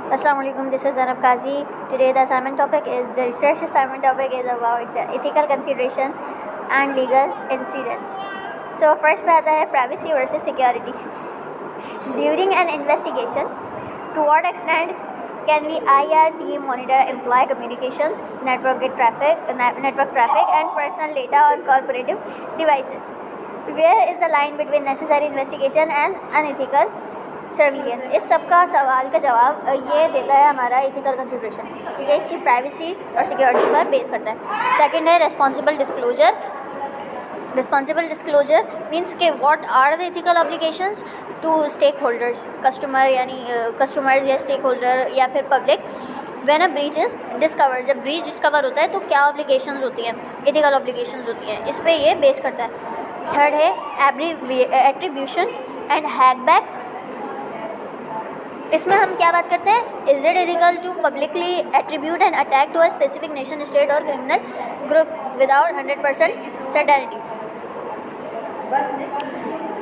Assalamu alaikum, this is Zainab Qazi. Today the research assignment topic is about the ethical consideration and legal incidents. So first पे आता है privacy versus security. During an investigation, to what extent can we IRT monitor employee communications, network traffic and personal data on corporative devices? Where is the line between necessary investigation and unethical surveillance? इस सब का सवाल का जवाब ये देता है हमारा एथिकल कंसिडरेशन, ठीक है। इसकी प्राइवेसी और सिक्योरिटी पर बेस करता है। सेकंड है responsible disclosure. Responsible disclosure means के what are the ethical obligations to stakeholders, customers या स्टेक होल्डर या फिर public when a breach is discover. जब ब्रीच डिस्कवर होता है तो क्या ऑब्लिगेशंस होती हैं, एथिकल ऑब्लिगेशंस होती हैं, इस पर ये बेस करता है। थर्ड है एट्रीब्यूशन एंड हैकबैक। इसमें हम क्या बात करते हैं, is it ethical to publicly attribute and attack to a specific nation, state और क्रिमिनल ग्रुप विदाउट 100% सर्टेनिटी,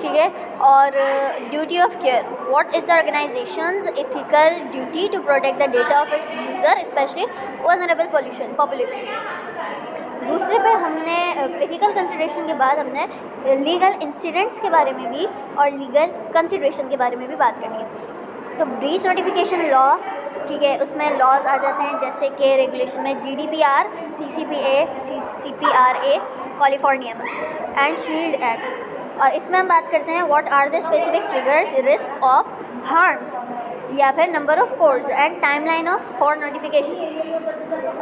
ठीक है। और duty of care, what is the organisations ethical duty to protect the data of its user specially vulnerable population. दूसरे पे हमने ethical consideration के बाद हमने लीगल इंसिडेंट्स के बारे में भी और लीगल कंसिडरेशन के बारे में भी बात करनी है। तो ब्रीच नोटिफिकेशन लॉ, ठीक है, उसमें लॉज आ जाते हैं जैसे कि रेगुलेशन में GDPR, CCPA कैलिफोर्निया में एंड शील्ड एक्ट। और इसमें हम बात करते हैं what are the specific triggers, risk of harms या फिर number of codes and timeline of for notification.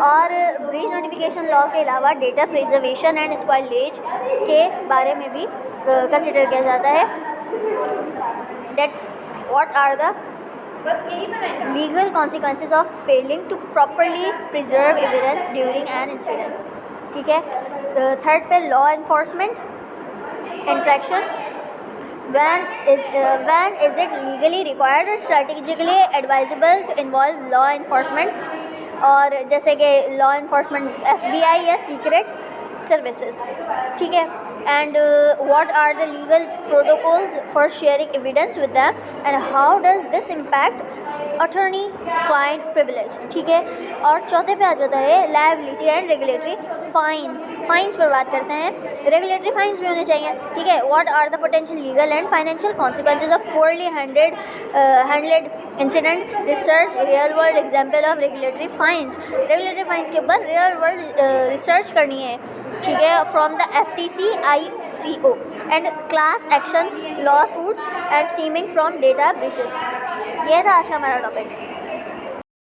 और ब्रीच नोटिफिकेशन लॉ के अलावा डेटा प्रिजर्वेशन एंड स्पॉइलेज के बारे में भी कंसिडर किया जाता है। That what are the legal consequences of failing to properly preserve evidence during an incident, ठीक है। थर्ड पे law enforcement interaction, when is it legally required or strategically advisable to involve law enforcement, और जैसे कि law enforcement FBI या secret services, ठीक है। And what are the legal protocols for sharing evidence with them and how does this impact attorney client privilege, ठीक है। और चौथे पे आ जाता है liability and regulatory fines। Fines पर बात करते हैं, रेगुलेटरी फाइन्स भी होने चाहिए, ठीक है। what are the potential legal and financial consequences of poorly handled incident research, real world example of regulatory fines। Regulatory fines के ऊपर रियल वर्ल्ड रिसर्च करनी है, ठीक है, from the FTC ICO and class action lawsuits and stemming from data breaches. ये था आज का हमारा टॉपिक।